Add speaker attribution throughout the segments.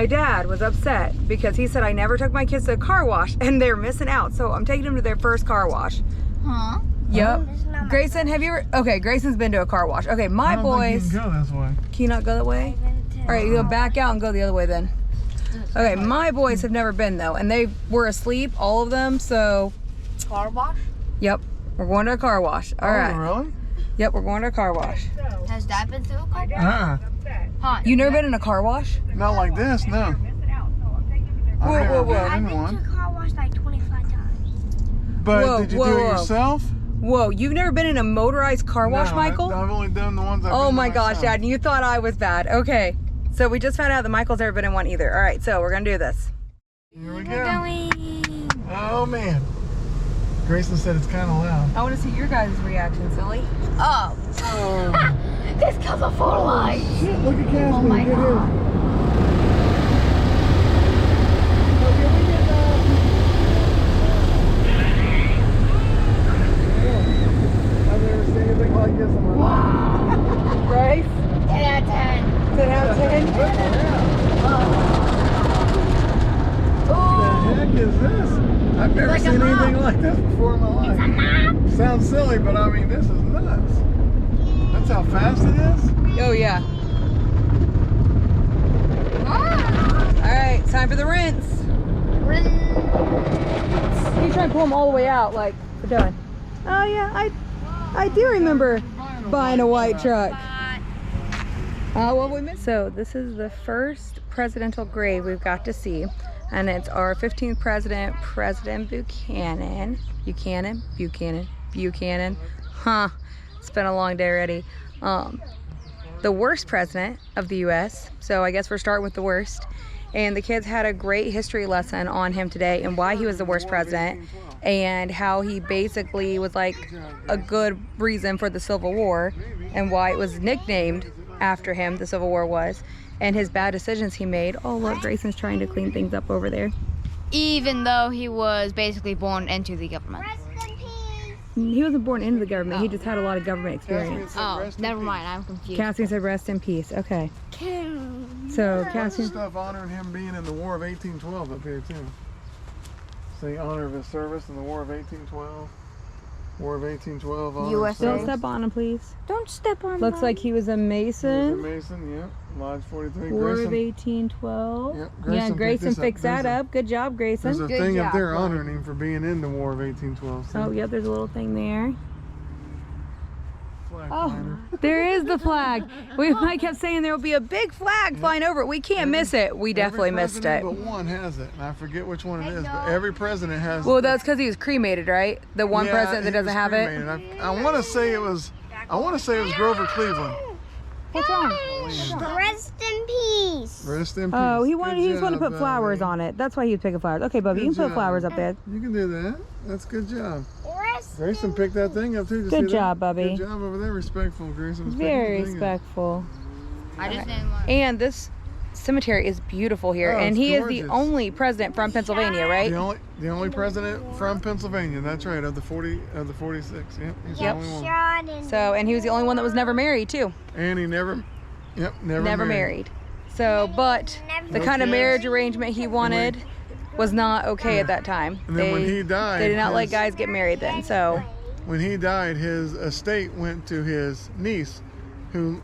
Speaker 1: my dad was upset because he said I never took my kids to a car wash and they're missing out. So I'm taking them to their first car wash.
Speaker 2: Huh?
Speaker 1: Yep. Grayson, have you ever? Okay, Grayson's been to a car wash. Okay, my boys.
Speaker 3: Think you can go this way.
Speaker 1: Can you not go that way? All right, you go back out and go the other way then. Okay, my boys have never been though, and they were asleep, all of them. So.
Speaker 2: Car wash?
Speaker 1: Yep, we're going to a car wash. All right.
Speaker 3: Really?
Speaker 1: Yep, we're going to a car wash.
Speaker 2: Has Dad been through a car wash? Huh?
Speaker 1: You never been in a car wash?
Speaker 3: Not like this, no.
Speaker 1: Whoa, whoa.
Speaker 2: I've been to a car wash like 25 times.
Speaker 3: But
Speaker 1: Whoa,
Speaker 3: did you
Speaker 1: whoa,
Speaker 3: do it
Speaker 1: whoa.
Speaker 3: yourself?
Speaker 1: Whoa, you've never been in a motorized car wash,
Speaker 3: No,
Speaker 1: Michael?
Speaker 3: I've only done the ones I've
Speaker 1: Oh
Speaker 3: been
Speaker 1: my
Speaker 3: to
Speaker 1: gosh,
Speaker 3: myself.
Speaker 1: Dad, you thought I was bad. Okay, so we just found out that Michael's never been in one either. All right, so we're gonna do this.
Speaker 3: Here we
Speaker 2: We're
Speaker 3: go.
Speaker 2: going.
Speaker 3: Oh man. Grayson said it's kind of loud.
Speaker 1: I want to see your guys' reaction, silly.
Speaker 2: Oh.
Speaker 3: Oh.
Speaker 2: This comes a full light.
Speaker 3: Shit, look at Casper.
Speaker 2: Oh my
Speaker 3: Get
Speaker 2: God.
Speaker 3: in. Okay, we get I've never seen anything like this in my life.
Speaker 1: Bryce?
Speaker 2: 10 out of 10.
Speaker 1: 10 out of 10?
Speaker 3: What the heck is this? I've never
Speaker 2: like a
Speaker 3: seen
Speaker 2: mop.
Speaker 3: anything like this before in my life.
Speaker 2: It's a map.
Speaker 3: Sounds silly, but I mean, this is nuts. That's how fast it is?
Speaker 1: Oh, yeah. All right, time for the rinse. You try and pull them all the way out like we're doing. Oh, yeah, I do remember buying a white truck. Well, we missed. So this is the first presidential grave we've got to see. And it's our 15th president, President Buchanan. Buchanan. Huh, it's been a long day already. The worst president of the US. So I guess we're starting with the worst. And the kids had a great history lesson on him today and why he was the worst president and how he basically was like a good reason for the Civil War and why it was nicknamed after him, the Civil War was, and his bad decisions he made. Oh look, Grayson's trying to clean things up over there.
Speaker 2: Even though he was basically born into the government.
Speaker 1: He wasn't born into the government, he just had a lot of government experience.
Speaker 2: Oh, never mind. I'm confused.
Speaker 1: Cassie said rest in peace. Okay. So Cassie,
Speaker 3: Stuff honoring him being in the War of 1812 up here too. Say honor of his service in the War of 1812. War of 1812. honor of
Speaker 2: USA.
Speaker 1: don't
Speaker 3: service.
Speaker 1: step on him, please.
Speaker 2: Don't step on
Speaker 1: Looks like he was a
Speaker 3: He was a
Speaker 1: Mason.
Speaker 3: Mason, yep. Lodge 43.
Speaker 1: War of
Speaker 3: Grayson,
Speaker 1: 1812.
Speaker 3: Yep,
Speaker 1: Yeah,
Speaker 3: Grayson
Speaker 1: Grayson
Speaker 3: picked this
Speaker 1: fixed
Speaker 3: up.
Speaker 1: that up. Good job,
Speaker 3: There's
Speaker 1: Grayson.
Speaker 3: a
Speaker 2: Good
Speaker 3: thing up
Speaker 2: job,
Speaker 3: there
Speaker 2: boy.
Speaker 3: honoring him for being in the War of 1812.
Speaker 1: Oh, yep, there's a little thing there.
Speaker 3: Flag
Speaker 1: Oh,
Speaker 3: finder.
Speaker 1: there is the flag. Mike kept saying there will be a big flag flying over it. We can't miss it. We definitely missed it.
Speaker 3: Every president but one has it, and I forget which one it is, but every president has.
Speaker 1: Well, that's because he was cremated, right? The one
Speaker 3: Yeah,
Speaker 1: president that
Speaker 3: he was
Speaker 1: doesn't have it.
Speaker 3: cremated. I want to say it was. I want to say it was Grover Cleveland.
Speaker 1: What's wrong?
Speaker 4: Rest in peace.
Speaker 3: Rest in peace.
Speaker 1: Oh, he
Speaker 3: Good
Speaker 1: just wanted to
Speaker 3: job,
Speaker 1: put flowers
Speaker 3: Bobby.
Speaker 1: on it. That's why he was picking flowers. Okay, Bubby, you
Speaker 3: Good
Speaker 1: can put
Speaker 3: job.
Speaker 1: flowers up there.
Speaker 3: You can do that. That's a good job.
Speaker 4: Rest
Speaker 3: Grayson picked that thing up too. Did you
Speaker 1: Good
Speaker 3: see that?
Speaker 1: job, Bubby.
Speaker 3: Good job over there. Respectful, Grayson. was picking
Speaker 1: Very
Speaker 3: the thing up.
Speaker 1: respectful.
Speaker 2: I just didn't want.
Speaker 1: And this cemetery is beautiful here.
Speaker 3: Oh,
Speaker 1: And
Speaker 3: it's
Speaker 1: he is
Speaker 3: gorgeous.
Speaker 1: the only president from Pennsylvania, right?
Speaker 3: The only president from Pennsylvania. That's right. Of the 46. Yep. He's
Speaker 1: Yep.
Speaker 3: the only one.
Speaker 4: shot in
Speaker 1: So, and he was the only one that was never married too.
Speaker 3: And he never. Yep.
Speaker 1: Never married. So, but the
Speaker 3: No
Speaker 1: kind of
Speaker 3: kids.
Speaker 1: marriage arrangement he wanted was not okay at that time.
Speaker 3: And then when he died,
Speaker 1: they did not let
Speaker 3: his-
Speaker 1: guys get married then. So,
Speaker 3: When he died, his estate went to his niece, who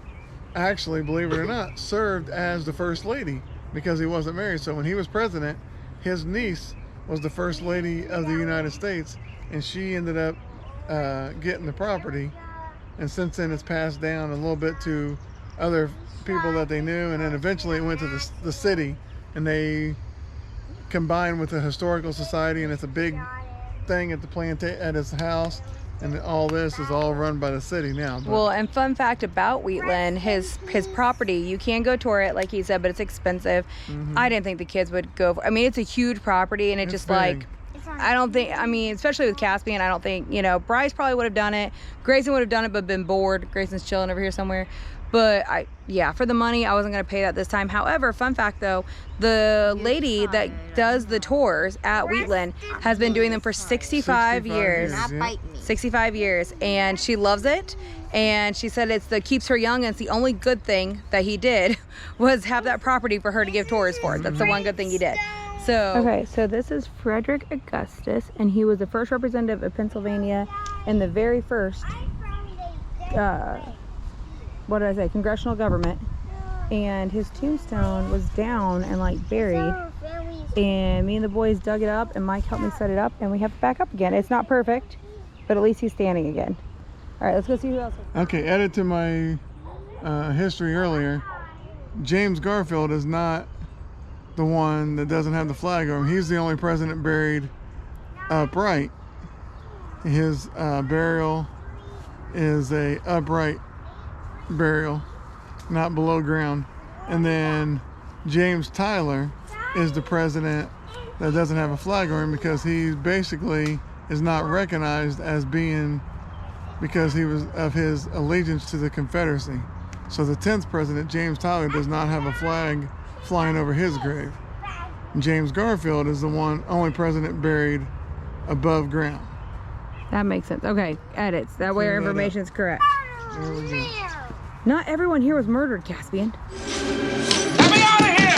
Speaker 3: actually, believe it or not, served as the first lady because he wasn't married. So when he was president, his niece was the first lady of the United States, and she ended up getting the property. And since then, it's passed down a little bit to other people that they knew, and then eventually it went to the city, and they combined with the historical society, and it's a big thing at the at his house, and all this is all run by the city now. But
Speaker 1: well, and fun fact about Wheatland, his property, you can go tour it like he said, but it's expensive. I didn't think the kids would go I mean, it's a huge property, and it
Speaker 3: It's
Speaker 1: just
Speaker 3: big.
Speaker 1: like I don't think, I mean, especially with Caspian, I don't think, you know, Bryce probably would have done it. Grayson would have done it, but been bored. Grayson's chilling over here somewhere. But yeah, for the money, I wasn't gonna pay that this time. However, fun fact though, the lady that does the tours at Wheatland has been doing them for 65 years.
Speaker 2: Not
Speaker 3: Yeah.
Speaker 2: bite me.
Speaker 1: 65 years, and she loves it. And she said it's the keeps her young, and it's the only good thing that he did was have that property for her to give tours for. That's the one good thing he did. So okay, so this is Frederick Augustus, and he was the first representative of Pennsylvania in the very first what did I say, congressional government. And his tombstone was down and like buried, and me and the boys dug it up, and Mike helped me set it up, and we have it back up again. It's not perfect, but at least he's standing again. All right, let's go see who else.
Speaker 3: Okay, added to my history earlier, James Garfield is not the one that doesn't have the flag over him. He's the only president buried upright. His burial is a upright burial, not below ground. And then James Tyler is the president that doesn't have a flag over him, because he basically is not recognized as being, because he was of his allegiance to the Confederacy. So the 10th president, James Tyler, does not have a flag flying over his grave. James Garfield is the only president buried above ground.
Speaker 1: That makes sense. Okay, edits. That way our information is correct.
Speaker 3: There we go.
Speaker 1: Not everyone here was murdered, Caspian.
Speaker 5: Let me out of here!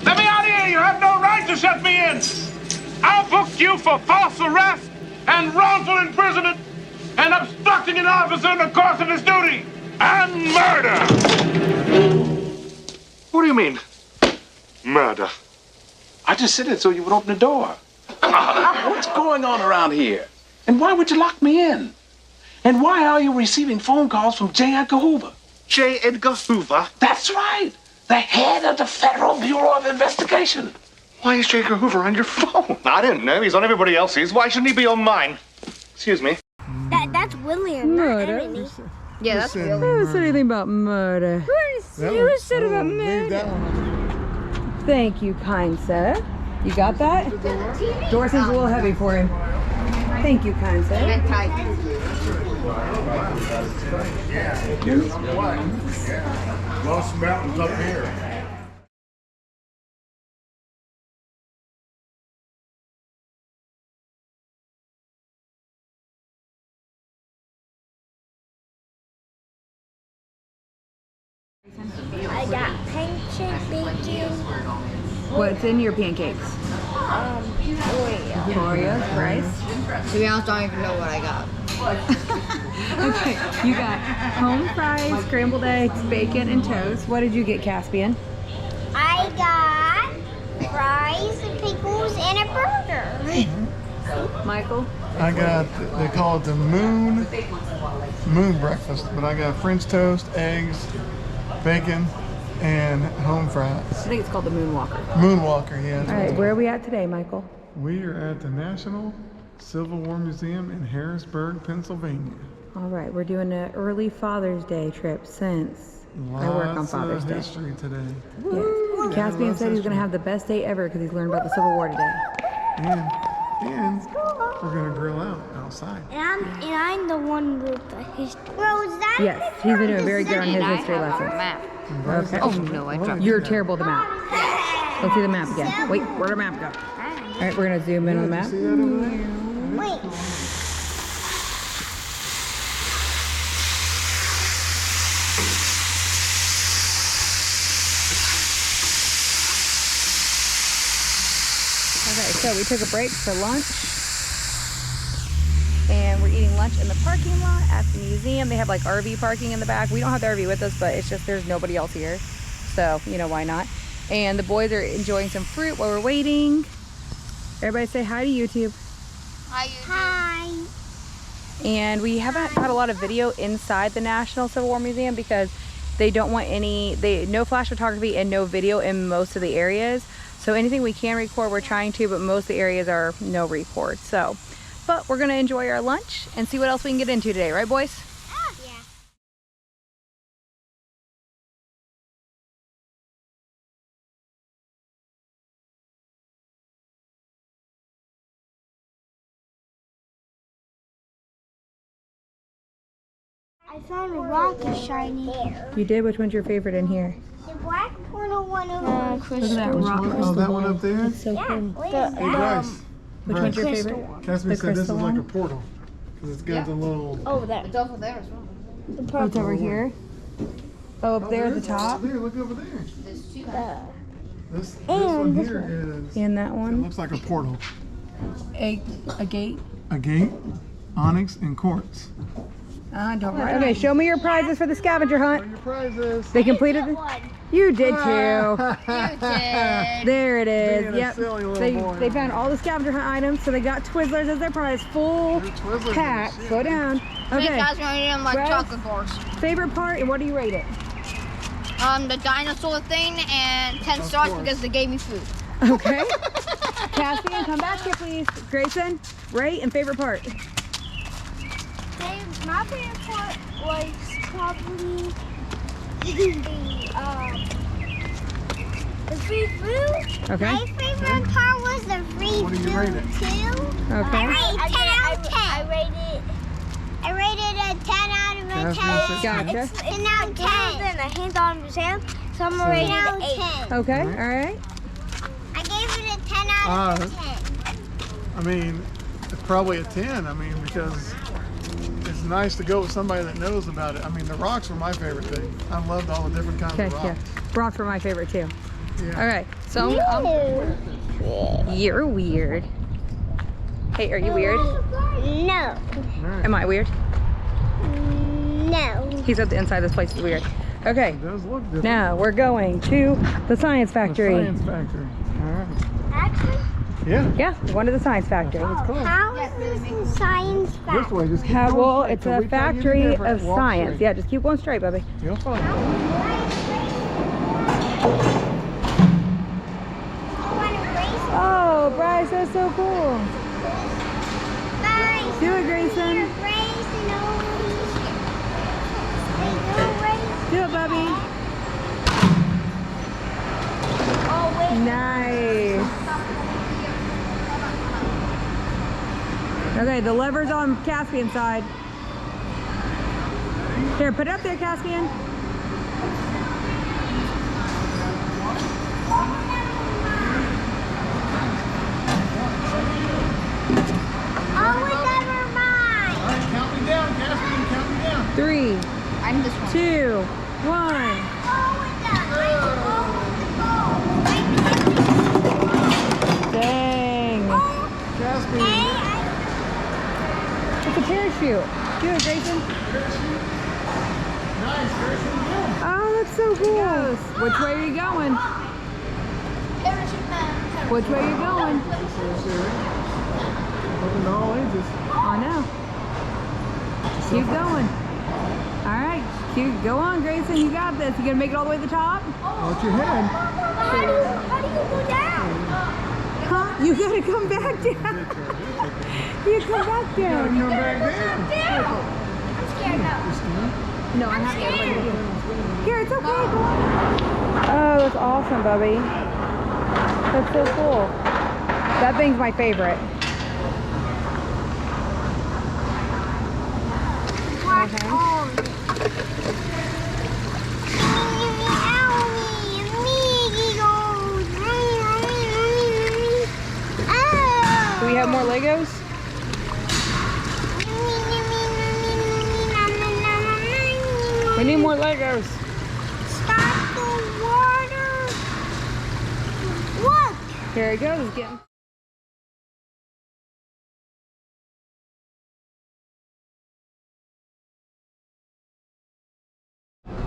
Speaker 5: Let me out of here! You have no right to shut me in! I'll book you for false arrest and wrongful imprisonment and obstructing an officer in the course of his duty and murder!
Speaker 6: What do you mean? Murder. I just said it so you would open the door. What's going on around here? And why would you lock me in? And why are you receiving phone calls from J. Edgar Hoover?
Speaker 5: J. Edgar Hoover?
Speaker 6: That's right. The head of the Federal Bureau of Investigation.
Speaker 5: Why is J. Edgar Hoover on your phone? I didn't know. He's on everybody else's. Why shouldn't he be on mine? Excuse me.
Speaker 4: That's William, not Emily.
Speaker 2: Yeah, that's real.
Speaker 1: Who said anything about murder?
Speaker 3: Who said about
Speaker 1: murder?
Speaker 3: That one.
Speaker 1: Thank you, kind sir. You got that? Door seems a little heavy for him. Thank you, kind sir.
Speaker 2: Bit tight.
Speaker 5: Lost mountains up here.
Speaker 4: I got pancake bacon,
Speaker 1: What's in your pancakes?
Speaker 4: Oreo.
Speaker 1: Oreos, rice.
Speaker 2: To be honest, I don't even know what I got.
Speaker 1: Okay, you got home fries, scrambled eggs, bacon, and toast. What did you get, Caspian?
Speaker 4: I got fries and pickles and a burger.
Speaker 1: Michael?
Speaker 3: I got, they call it the moon breakfast, but I got French toast, eggs, bacon, and home fries.
Speaker 1: I think it's called the Moonwalker.
Speaker 3: Moonwalker, yeah.
Speaker 1: All right, where are we at today, Michael?
Speaker 3: We are at the National Civil War Museum in Harrisburg, Pennsylvania.
Speaker 1: All right, we're doing an early Father's Day trip since I work on
Speaker 3: Lots
Speaker 1: Father's
Speaker 3: of
Speaker 1: Day.
Speaker 3: history today.
Speaker 1: Yes. Caspian
Speaker 3: lots
Speaker 1: said
Speaker 3: of
Speaker 1: he's going to
Speaker 3: history.
Speaker 1: have the best day ever because he's learned about the Civil War today.
Speaker 3: And we're gonna grill out outside.
Speaker 4: And I'm the one with the history. Rosa?
Speaker 1: Yes, he's been doing very good on his
Speaker 2: And I
Speaker 1: history
Speaker 2: have a
Speaker 1: lessons.
Speaker 2: map.
Speaker 1: Okay.
Speaker 2: Oh no, I dropped
Speaker 1: You're terrible at the map. Let's see the map again. Wait, where'd the map go? All right, we're going to zoom in on the map.
Speaker 3: See that over there?
Speaker 4: Wait.
Speaker 1: Okay, so we took a break for lunch. And we're eating lunch in the parking lot at the museum. They have like RV parking in the back. We don't have the RV with us, but it's just there's nobody else here. So, you know, why not? And the boys are enjoying some fruit while we're waiting. Everybody say hi to YouTube.
Speaker 4: Hi.
Speaker 1: And we haven't had a lot of video inside the National Civil War Museum because they don't want no flash photography and no video in most of the areas. So anything we can record, we're trying to, but most of the areas are no record. So, but we're gonna enjoy our lunch and see what else we can get into today, right boys?
Speaker 4: Yeah. I found a rock is shiny.
Speaker 1: You did? Which one's your favorite in here?
Speaker 4: The black one over
Speaker 1: Look at that rock.
Speaker 3: Oh, that one up there?
Speaker 1: So cool.
Speaker 4: What is
Speaker 3: Hey, Bryce.
Speaker 1: Which one's your
Speaker 3: Bryce.
Speaker 1: favorite?
Speaker 3: Cassidy
Speaker 1: The
Speaker 3: said this is
Speaker 1: crystal
Speaker 3: like a
Speaker 1: one?
Speaker 3: portal. Because it's got the little...
Speaker 4: over there?
Speaker 2: It's over there as well.
Speaker 1: Oh, it's over here? Oh, up there at the top?
Speaker 3: Over there, look over there.
Speaker 2: There's two.
Speaker 3: This one here is...
Speaker 1: And that
Speaker 3: It
Speaker 1: one?
Speaker 3: looks like a portal.
Speaker 1: A gate?
Speaker 3: A gate, onyx, and quartz.
Speaker 1: Okay, show me your prizes for the scavenger
Speaker 3: What are
Speaker 1: hunt.
Speaker 3: your prizes?
Speaker 1: They completed it? You did too.
Speaker 2: You did.
Speaker 1: There it
Speaker 3: Being
Speaker 1: is.
Speaker 3: a
Speaker 1: Yep.
Speaker 3: silly little boy.
Speaker 1: They found all the scavenger hunt items, so they got Twizzlers as their prize. Full
Speaker 3: Your Twizzlers
Speaker 1: pack.
Speaker 3: and shit.
Speaker 1: Slow down.
Speaker 2: I think
Speaker 1: Okay.
Speaker 2: that's gonna eat them like
Speaker 1: Bryce?
Speaker 2: chocolate bars.
Speaker 1: Favorite part and what do you rate it?
Speaker 2: The dinosaur thing and 10 stars
Speaker 3: course.
Speaker 2: because they gave me food.
Speaker 1: Okay. Cassian, come back here, please. Grayson, rate and favorite part.
Speaker 4: My favorite part was probably the free food.
Speaker 1: Okay.
Speaker 4: My favorite part was the free
Speaker 3: What do you
Speaker 4: food
Speaker 3: rate it?
Speaker 4: too.
Speaker 1: Okay.
Speaker 4: I rated 10 out of 10. I rated a 10 out of a 10.
Speaker 1: Gotcha.
Speaker 4: It's 10 out of 10. And a hands-on exam, so I'm gonna rate it an 8.
Speaker 1: Okay. All right.
Speaker 4: I gave it a 10 out of 10.
Speaker 3: I mean, it's probably a 10. I mean, because it's nice to go with somebody that knows about it. I mean, the rocks were my favorite thing. I loved all the different kinds
Speaker 1: Okay.
Speaker 3: of
Speaker 1: Yeah.
Speaker 3: rocks.
Speaker 1: Rocks were my favorite too.
Speaker 3: Yeah.
Speaker 1: All right. So you're weird. Hey, are you weird?
Speaker 4: No.
Speaker 3: All right.
Speaker 1: Am I weird?
Speaker 4: No.
Speaker 1: He's at the inside. This place is weird. Okay.
Speaker 3: It does look different.
Speaker 1: Now we're going to the science
Speaker 3: The
Speaker 1: factory.
Speaker 3: Science Factory. All right.
Speaker 4: Actually,
Speaker 3: Yeah.
Speaker 1: Yeah, we're going to the science factory.
Speaker 3: It's cool.
Speaker 4: how is this in science
Speaker 3: This
Speaker 4: fact?
Speaker 3: way, just keep
Speaker 1: How,
Speaker 3: going
Speaker 1: well,
Speaker 3: straight
Speaker 1: it's
Speaker 3: till
Speaker 1: a
Speaker 3: we tell you the
Speaker 1: factory
Speaker 3: difference.
Speaker 1: of
Speaker 3: Walk
Speaker 1: science.
Speaker 3: straight.
Speaker 1: Yeah, just keep going straight, Bubby.
Speaker 3: You'll find it.
Speaker 1: Oh, Bryce, that's so cool. Do it, Grayson. Do it, Bubby. Nice. Okay, the lever's on Caspian's side. Here, put it up there, Caspian.
Speaker 3: All right, count me down, Cassidy. Count me down.
Speaker 1: 3,
Speaker 2: I'm this one.
Speaker 1: 2, 1. Dang.
Speaker 3: Cassidy.
Speaker 1: It's a parachute. Do it, Grayson.
Speaker 3: Nice, Grayson. Yeah.
Speaker 1: Oh, that's so cool. Which way are you going? Which way are you going?
Speaker 3: Open to all ages.
Speaker 1: I know. Keep going. All right. Go on, Grayson. You got this. You gonna make it all the way to the top?
Speaker 3: Watch your head.
Speaker 4: How do you go down?
Speaker 1: Huh? You gotta come back down. You come back down.
Speaker 3: Come back down.
Speaker 4: I'm scared now.
Speaker 1: No, I have to. Here, it's okay. Go on. Oh, that's awesome, Bubby. That's so cool. That thing's my favorite. Do we have more Legos? We need more Legos.
Speaker 4: Stop the water. Look.
Speaker 1: Here he goes. Getting.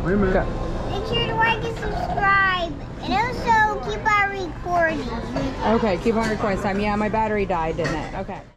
Speaker 3: Wait a minute.
Speaker 1: Go.
Speaker 4: Make sure to like and subscribe. And also keep on recording.
Speaker 1: Okay, keep on recording this time. Yeah, my battery died, didn't it? Okay.